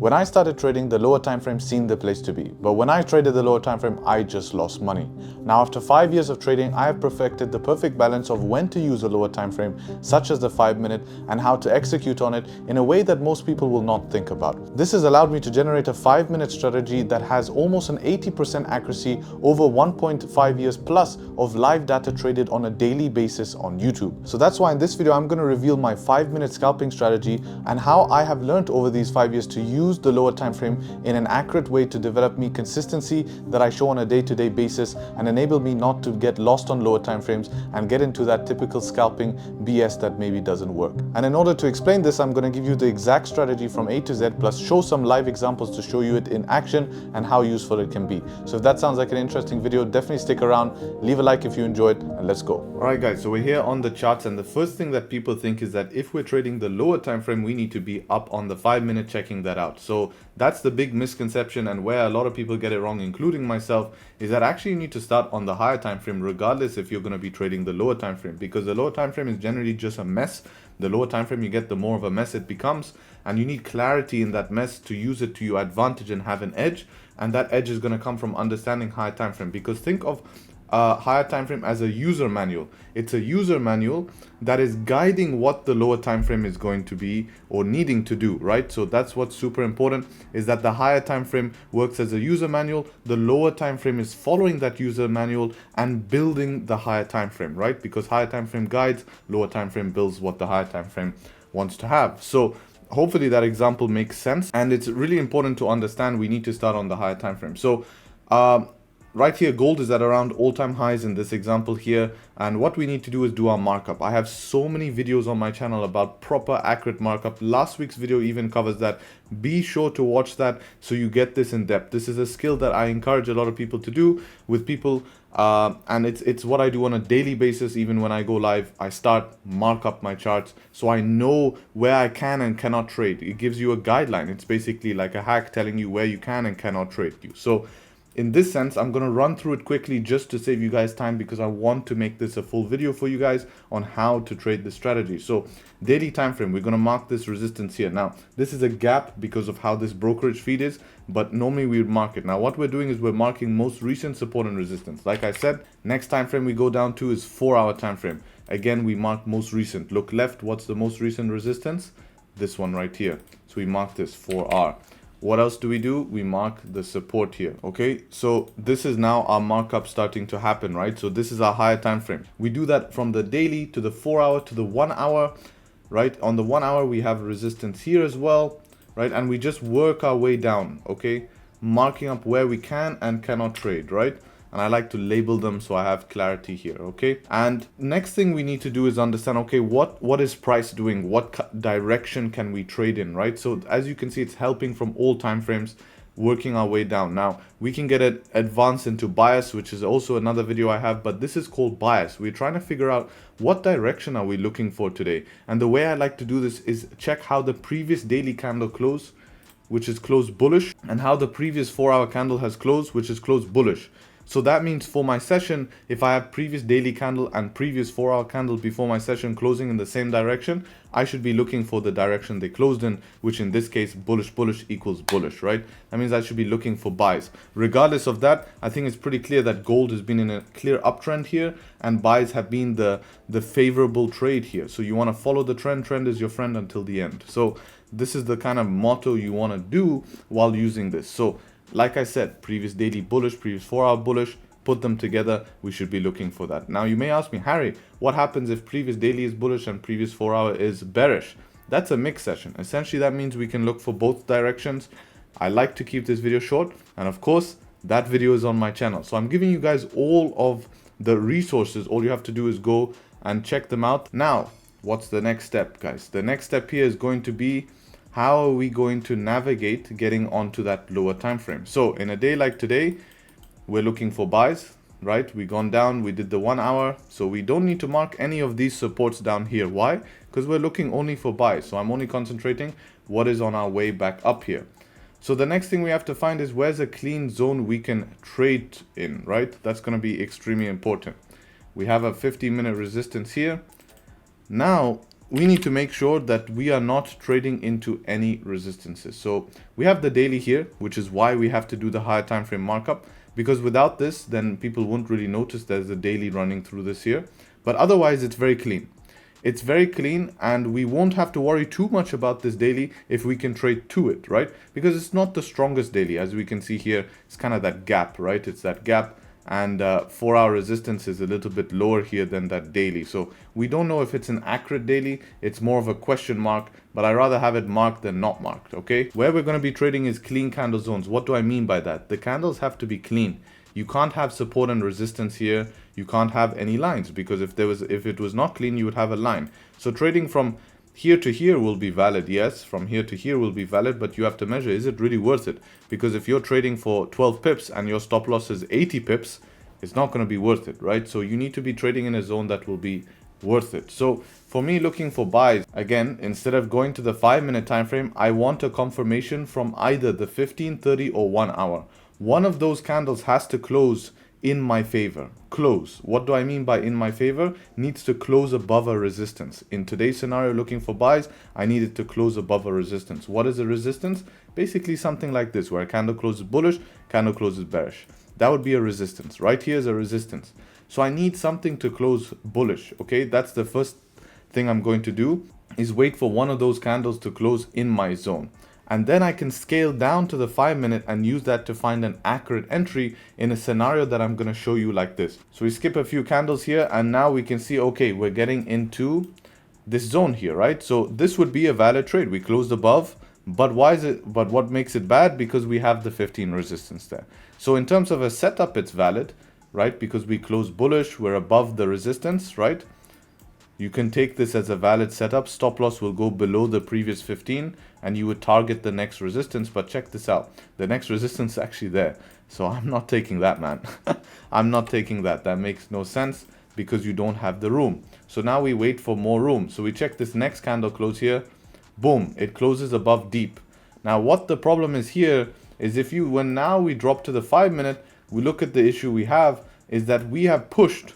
When I started trading, the lower time frame seemed the place to be. But when I traded the lower time frame, I just lost money. Now, after 5 years of trading, I have perfected the perfect balance of when to use a lower time frame, such as the 5-minute, and how to execute on it in a way that most people will not think about. This has allowed me to generate a 5-minute strategy that has almost an 80% accuracy over 1.5 years plus of live data traded on a daily basis on YouTube. So that's why in this video, I'm going to reveal my 5-minute scalping strategy and how I have learned over these 5 years to use the lower time frame in an accurate way to develop me consistency that I show on a day-to-day basis and enable me not to get lost on lower time frames and get into that typical scalping BS that maybe doesn't work. And in order to explain this, I'm going to give you the exact strategy from A to Z plus show some live examples to show you it in action and how useful it can be. So if that sounds like an interesting video, definitely stick around, leave a like if you enjoyed, and let's go. Alright guys, so we're here on the charts, and the first thing that people think is that if we're trading the lower time frame, we need to be up on the 5-minute checking that out. So that's the big misconception, and where a lot of people get it wrong, including myself, is that actually you need to start on the higher time frame regardless if you're going to be trading the lower time frame, because the lower time frame is generally just a mess. The lower time frame you get, the more of a mess it becomes, and you need clarity in that mess to use it to your advantage and have an edge. And that edge is going to come from understanding higher time frame, because think of higher time frame as a user manual. It's a user manual that is guiding what the lower time frame is going to be or needing to do, right? So that's what's super important, is that the higher time frame works as a user manual. The lower time frame is following that user manual and building the higher time frame, right? Because higher time frame guides, lower time frame builds what the higher time frame wants to have. So hopefully that example makes sense, and it's really important to understand we need to start on the higher time frame. So right here, gold is at around all-time highs in this example here, and what we need to do is do our markup. I have so many videos on my channel about proper accurate markup. Last week's video even covers that. Be sure to watch that so you get this in depth. This is a skill that I encourage a lot of people to do with people, and it's what I do on a daily basis. Even when I go live, I start mark up my charts so I know where I can and cannot trade. It gives you a guideline. It's basically like a hack telling you where you can and cannot trade you. So in this sense, I'm going to run through it quickly just to save you guys time, because I want to make this a full video for you guys on how to trade this strategy. So daily time frame, we're going to mark this resistance here. Now, this is a gap because of how this brokerage feed is, but normally we would mark it. Now, what we're doing is we're marking most recent support and resistance. Like I said, next time frame we go down to is 4-hour time frame. Again, we mark most recent. Look left, what's the most recent resistance? This one right here. So we mark this 4R. What else do? We mark the support here. Okay, so this is now our markup starting to happen, right? So this is our higher time frame. We do that from the daily to the 4-hour to the 1-hour, right? On the 1-hour we have resistance here as well, right? And we just work our way down, okay, marking up where we can and cannot trade, right? And I like to label them so I have clarity here, okay? And next thing we need to do is understand, okay, what is price doing? What direction can we trade in, right? So as you can see, it's helping from all time frames, working our way down. Now, we can get it advanced into bias, which is also another video I have, but this is called bias. We're trying to figure out what direction are we looking for today. And the way I like to do this is check how the previous daily candle closed, which is closed bullish, and how the previous 4-hour candle has closed, which is closed bullish. So that means for my session, if I have previous daily candle and previous 4-hour candle before my session closing in the same direction, I should be looking for the direction they closed in, which in this case, bullish equals bullish, right? That means I should be looking for buys. Regardless of that, I think it's pretty clear that gold has been in a clear uptrend here, and buys have been the favorable trade here. So you want to follow the trend. Trend is your friend until the end. So this is the kind of motto you want to do while using this. So like I said, previous daily bullish, previous 4-hour bullish, put them together, we should be looking for that. Now you may ask me, Harry, what happens if previous daily is bullish and previous 4-hour is bearish? That's a mixed session. Essentially, that means we can look for both directions. I like to keep this video short, and of course, that video is on my channel. So I'm giving you guys all of the resources. All you have to do is go and check them out. Now, what's the next step, guys? The next step here is going to be, how are we going to navigate getting onto that lower time frame? So in a day like today, we're looking for buys, right? We've gone down, we did the 1-hour, so we don't need to mark any of these supports down here. Why? Because we're looking only for buys. So I'm only concentrating what is on our way back up here. So the next thing we have to find is where's a clean zone we can trade in, right? That's going to be extremely important. We have a 15-minute resistance here. Now we need to make sure that we are not trading into any resistances. So we have the daily here, which is why we have to do the higher time frame markup, because without this, then people won't really notice there's a daily running through this here. But otherwise, it's very clean. It's very clean, and we won't have to worry too much about this daily if we can trade to it, right? Because it's not the strongest daily. As we can see here, it's kind of that gap, right? It's that gap, and 4-hour resistance is a little bit lower here than that daily. So we don't know if it's an accurate daily. It's more of a question mark, but I rather have it marked than not marked, okay? Where we're going to be trading is clean candle zones. What do I mean by that? The candles have to be clean. You can't have support and resistance here. You can't have any lines, because if it was not clean, you would have a line. So trading from here to here will be valid, yes, from here to here will be valid, but you have to measure, is it really worth it? Because if you're trading for 12 pips and your stop loss is 80 pips, it's not going to be worth it, right? So you need to be trading in a zone that will be worth it. So for me, looking for buys, again, instead of going to the 5-minute time frame, I want a confirmation from either the 15, 30 or 1 hour. One of those candles has to close in my favor. Close. What do I mean by in my favor? Needs to close above a resistance. In today's scenario, looking for buys, I needed to close above a resistance. What is a resistance? Basically something like this, where a candle closes bullish, candle closes bearish. That would be a resistance. Right here is a resistance. So I need something to close bullish, okay? That's the first thing I'm going to do, is wait for one of those candles to close in my zone. And then I can scale down to the 5-minute and use that to find an accurate entry in a scenario that I'm going to show you like this. So we skip a few candles here, and now we can see, okay, we're getting into this zone here, right? So this would be a valid trade. We closed above, but what makes it bad? Because we have the 15 resistance there. So in terms of a setup, it's valid, right? Because we closed bullish, we're above the resistance, right? You can take this as a valid setup. Stop loss will go below the previous 15 and you would target the next resistance. But check this out. The next resistance is actually there. So I'm not taking that, man. I'm not taking that. That makes no sense because you don't have the room. So now we wait for more room. So we check this next candle close here. Boom, it closes above deep. Now what the problem is here is when now we drop to the 5-minute, we look at the issue we have is that we have pushed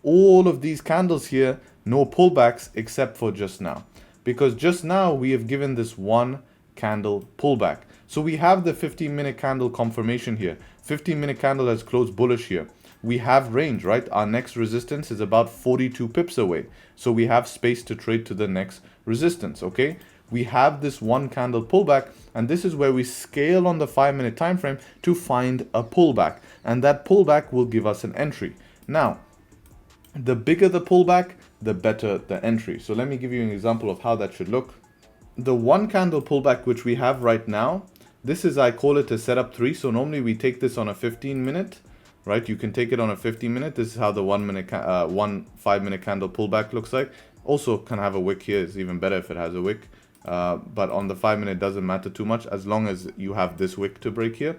all of these candles here, no pullbacks except for just now, because just now we have given this one candle pullback. So we have the 15-minute candle confirmation here. 15-minute candle has closed bullish here. We have range, right? Our next resistance is about 42 pips away. So we have space to trade to the next resistance, okay? We have this one candle pullback, and this is where we scale on the 5-minute time frame to find a pullback, and that pullback will give us an entry. Now, the bigger the pullback, the better the entry. So let me give you an example of how that should look. The one candle pullback which we have right now, this is, I call it a setup 3. So normally we take this on a 15-minute, right? You can take it on a 15-minute. This is how the 1 5-minute candle pullback looks like. Also can have a wick here. It's even better if it has a wick. But on the 5-minute, it doesn't matter too much as long as you have this wick to break here.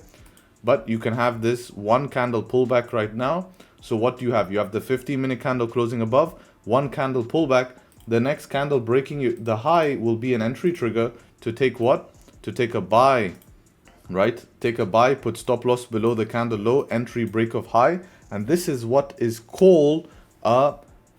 But you can have this one candle pullback right now. So what do you have? You have the 15-minute candle closing above, one candle pullback. The next candle breaking the high will be an entry trigger to take what? To take a buy, right? Take a buy, put stop loss below the candle low, entry break of high. And this is what is called a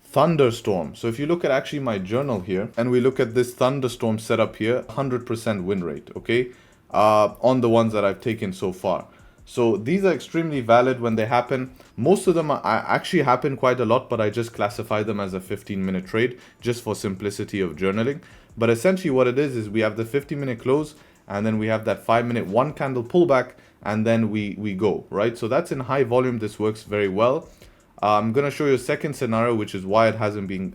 thunderstorm. So if you look at actually my journal here and we look at this thunderstorm setup here, 100% win rate, okay? On the ones that I've taken so far. So these are extremely valid when they happen. Most of them actually happen quite a lot, but I just classify them as a 15-minute trade just for simplicity of journaling. But essentially what it is we have the 50-minute close, and then we have that 5-minute one candle pullback, and then we go, right? So that's in high volume. This works very well. I'm going to show you a second scenario, which is why it hasn't been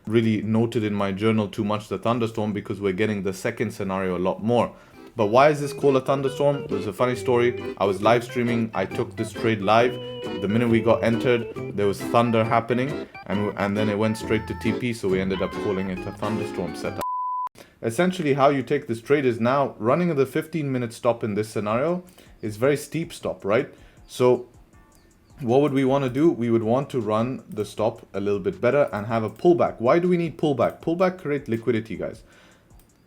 really noted in my journal too much, the thunderstorm, because we're getting the second scenario a lot more. But why is this called a thunderstorm? It was a funny story. I was live streaming. I took this trade live. The minute we got entered, there was thunder happening, and then it went straight to TP, so we ended up calling it a thunderstorm setup. Essentially, how you take this trade is now running the 15-minute stop in this scenario is very steep stop, right? So what would we want to do? We would want to run the stop a little bit better and have a pullback. Why do we need pullback? Pullback creates liquidity, guys.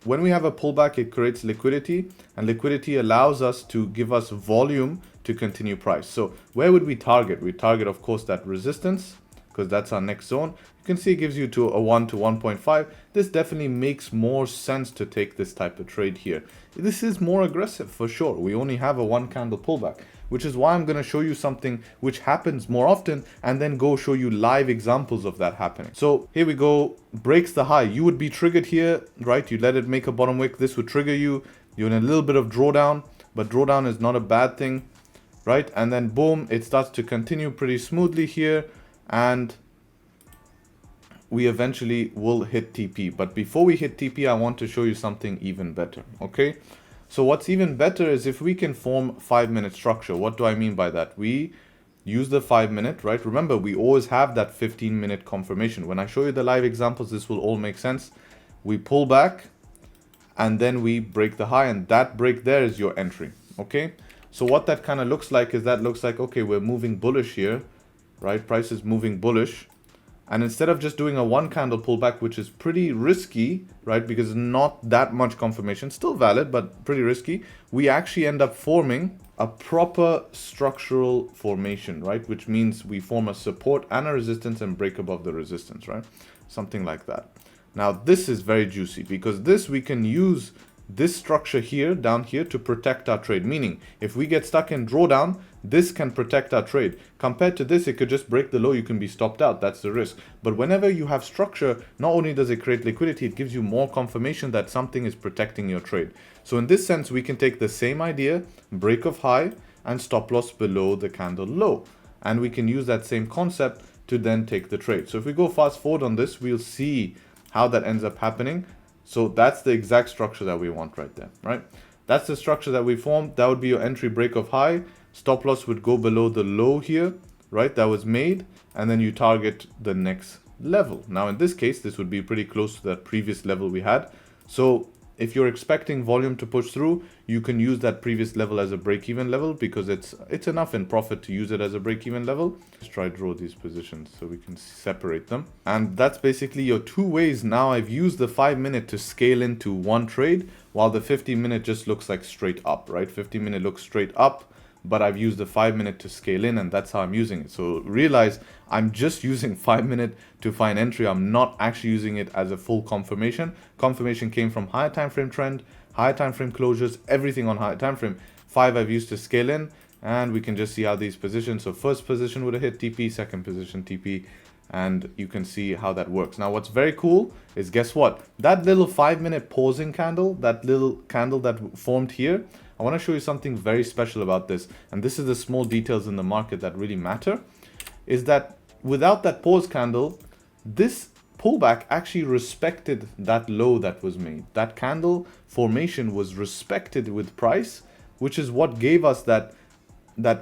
When we have a pullback, it creates liquidity, and liquidity allows us to give us volume to continue price. So where would we target? We target, of course, that resistance, because that's our next zone. You can see it gives you to a 1 to 1.5. This definitely makes more sense to take this type of trade here. This is more aggressive for sure. We only have a 1 candle pullback, which is why I'm going to show you something which happens more often and then go show you live examples of that happening. So here we go, breaks the high. You would be triggered here, right? You let it make a bottom wick. This would trigger you. You're in a little bit of drawdown, but drawdown is not a bad thing, right? And then boom, it starts to continue pretty smoothly here, and we eventually will hit TP. But before we hit TP, I want to show you something even better, okay? So what's even better is if we can form 5-minute structure. What do I mean by that? We use the 5-minute, right? Remember, we always have that 15-minute confirmation. When I show you the live examples, this will all make sense. We pull back, and then we break the high, and that break there is your entry, okay? So what that kind of looks like is that looks like, okay, we're moving bullish here, right? Price is moving bullish. And instead of just doing a 1 candle pullback, which is pretty risky, right? Because not that much confirmation, still valid, but pretty risky. We actually end up forming a proper structural formation, right? Which means we form a support and a resistance and break above the resistance, right? Something like that. Now, this is very juicy because this we can use this structure here, down here, to protect our trade. Meaning, if we get stuck in drawdown, this can protect our trade. Compared to this, it could just break the low, you can be stopped out. That's the risk. But whenever you have structure, not only does it create liquidity, it gives you more confirmation that something is protecting your trade. So in this sense, we can take the same idea, break of high, and stop loss below the candle low. And we can use that same concept to then take the trade. So if we go fast forward on this, we'll see how that ends up happening. So that's the exact structure that we want right there, right? That's the structure that we formed. That would be your entry, break of high. Stop loss would go below the low here, right? That was made. And then you target the next level. Now, in this case, this would be pretty close to that previous level we had. So if you're expecting volume to push through, you can use that previous level as a break-even level because it's enough in profit to use it as a break-even level. Let's try to draw these positions so we can separate them. And that's basically your 2 ways. Now I've used the 5-minute to scale into one trade, while the 15-minute just looks like straight up, right? 15-minute looks straight up, but I've used the 5-minute to scale in, and that's how I'm using it. So realize I'm just using 5-minute to find entry. I'm not actually using it as a full confirmation. Confirmation came from higher time frame trend, higher time frame closures, everything on higher time frame. 5 I've used to scale in, and we can just see how these positions. So first position would have hit TP, second position TP, and you can see how that works. Now what's very cool is, guess what? That little 5-minute pausing candle, that little candle that formed here, I want to show you something very special about this. And this is the small details in the market that really matter, is that without that pause candle, this pullback actually respected that low that was made. That candle formation was respected with price, which is what gave us that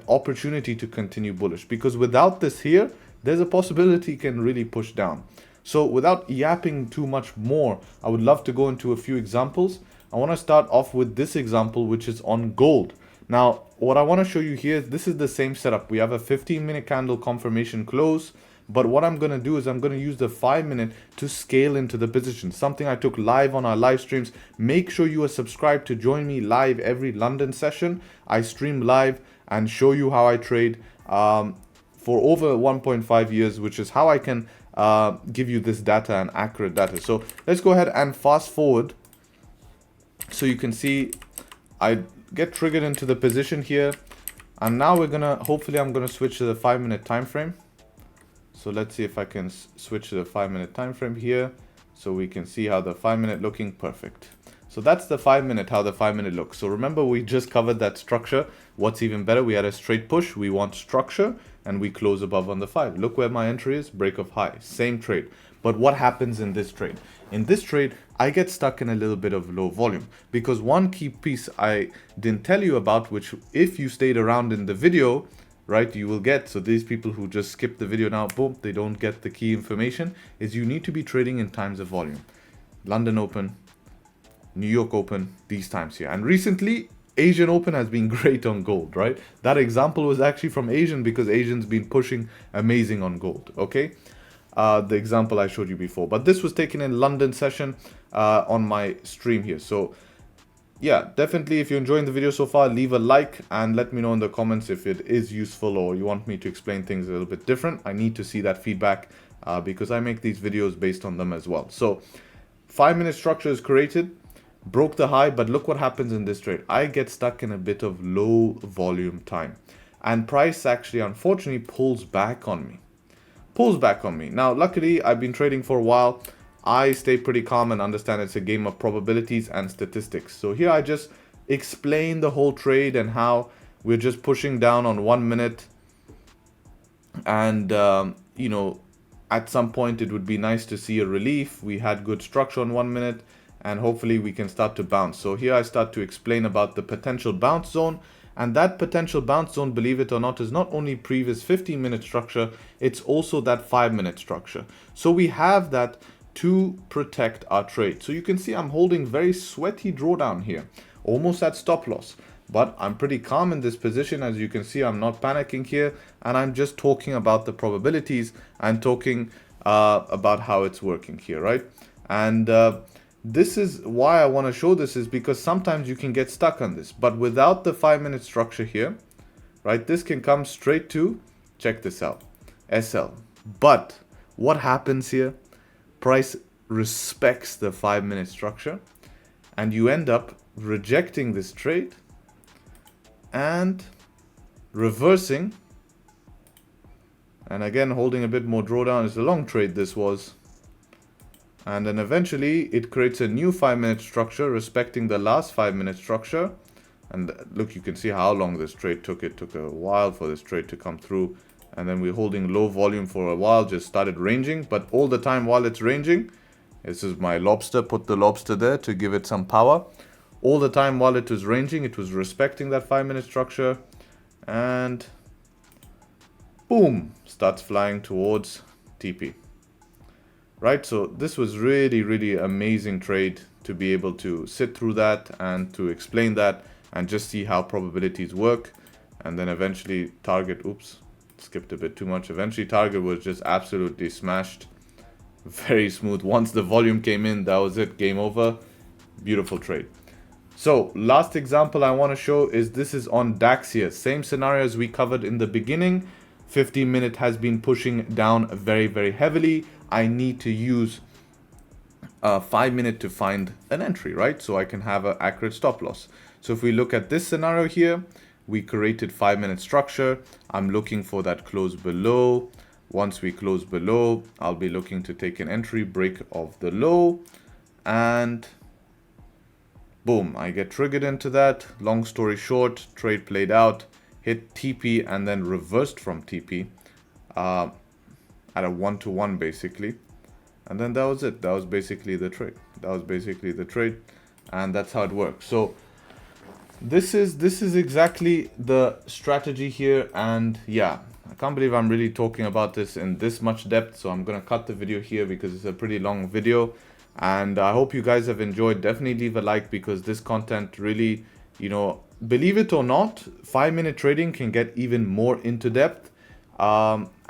opportunity to continue bullish. Because without this here, there's a possibility it can really push down. So without yapping too much more, I would love to go into a few examples. I want to start off with this example, which is on gold. Now, what I want to show you here, this is the same setup. We have a 15-minute candle confirmation close, but what I'm going to do is I'm going to use the 5-minute to scale into the position, something I took live on our live streams. Make sure you are subscribed to join me live every London session. I stream live and show you how I trade for over 1.5 years, which is how I can give you this data and accurate data. So let's go ahead and fast forward. So you can see I get triggered into the position here, and now we're gonna, hopefully I'm gonna switch to the 5-minute time frame. So let's see if I can switch to the 5-minute time frame here, so we can see how the 5-minute looking. Perfect. So that's the 5-minute, how the 5-minute looks. So remember, we just covered that structure. What's even better, we had a straight push, we want structure, and we close above on the 5. Look where my entry is, break of high, same trade. But what happens in this trade? In this trade, I get stuck in a little bit of low volume, because one key piece I didn't tell you about, which if you stayed around in the video, right, you will get. So these people who just skip the video now, boom, they don't get the key information, is you need to be trading in times of volume. London Open, New York Open, these times here. And recently, Asian Open has been great on gold, right? That example was actually from Asian, because Asian's been pushing amazing on gold, okay? The example I showed you before, but this was taken in London session on my stream here. So yeah, definitely if you're enjoying the video so far, leave a like and let me know in the comments if it is useful or you want me to explain things a little bit different. I need to see that feedback because I make these videos based on them as well. So 5-minute structure is created, broke the high, but look what happens in this trade. I get stuck in a bit of low volume time and price actually unfortunately pulls back on me. Now, luckily, I've been trading for a while. I stay pretty calm and understand it's a game of probabilities and statistics. So here I just explain the whole trade and how we're just pushing down on 1 minute. And, you know, at some point it would be nice to see a relief. We had good structure on 1 minute and hopefully we can start to bounce. So here I start to explain about the potential bounce zone. And that potential bounce zone, believe it or not, is not only previous 15-minute structure, it's also that 5-minute structure. So we have that to protect our trade. So you can see I'm holding very sweaty drawdown here, almost at stop loss. But I'm pretty calm in this position. As you can see, I'm not panicking here. And I'm just talking about the probabilities and talking about how it's working here, right? And this is why I want to show this, is because sometimes you can get stuck on this, but without the 5-minute structure here, right, this can come straight to, check this out, SL. But what happens here? Price respects the 5-minute structure and you end up rejecting this trade and reversing, and again holding a bit more drawdown. It's a long trade this was. And then eventually it creates a new 5-minute structure respecting the last 5-minute structure. And look, you can see how long this trade took. It took a while for this trade to come through. And then we're holding low volume for a while, just started ranging. But all the time while it's ranging, this is my lobster, put the lobster there to give it some power. All the time while it was ranging, it was respecting that 5-minute structure. And boom, starts flying towards TP. Right, so this was really amazing trade to be able to sit through that and to explain that and just see how probabilities work. And then eventually target, oops, skipped a bit too much. Eventually target was just absolutely smashed. Very smooth. Once the volume came in, that was it, game over. Beautiful trade. So last example I want to show is this is on DAX here. Same scenario as we covered in the beginning. 15-minute has been pushing down very heavily. I need to use 5-minute to find an entry, right? So I can have an accurate stop loss. So if we look at this scenario here, we created 5-minute structure. I'm looking for that close below. Once we close below, I'll be looking to take an entry, break of the low, and boom, I get triggered into that. Long story short, trade played out, hit TP and then reversed from TP. At a 1-to-1 basically, and then that was it. That was basically the trade. And that's how it works. So this is exactly the strategy here. And yeah, I can't believe I'm really talking about this in this much depth, so I'm gonna cut the video here because it's a pretty long video. And I hope you guys have enjoyed. Definitely leave a like because this content really, you know, believe it or not, 5-minute trading can get even more into depth.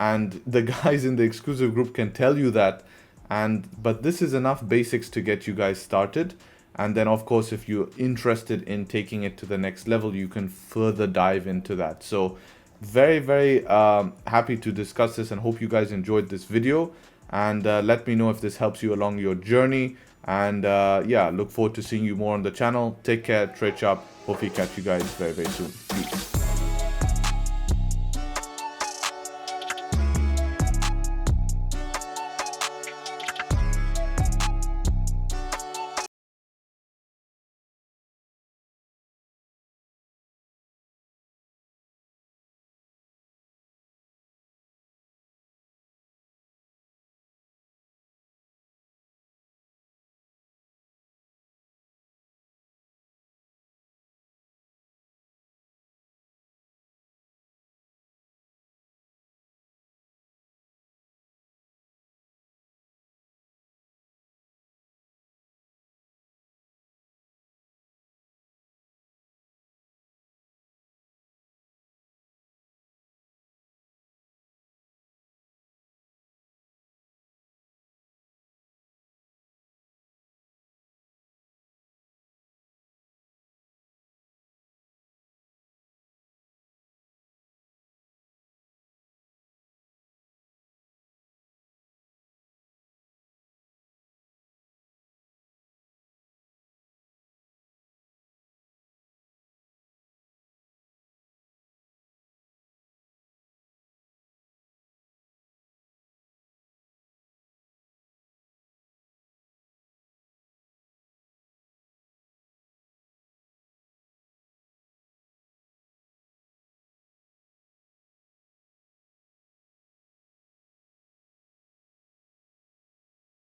And the guys in the exclusive group can tell you that. But this is enough basics to get you guys started. And then, of course, if you're interested in taking it to the next level, you can further dive into that. So very happy to discuss this and hope you guys enjoyed this video. And let me know if this helps you along your journey. And yeah, look forward to seeing you more on the channel. Take care, Tradesharpe. Hopefully catch you guys very soon. Peace.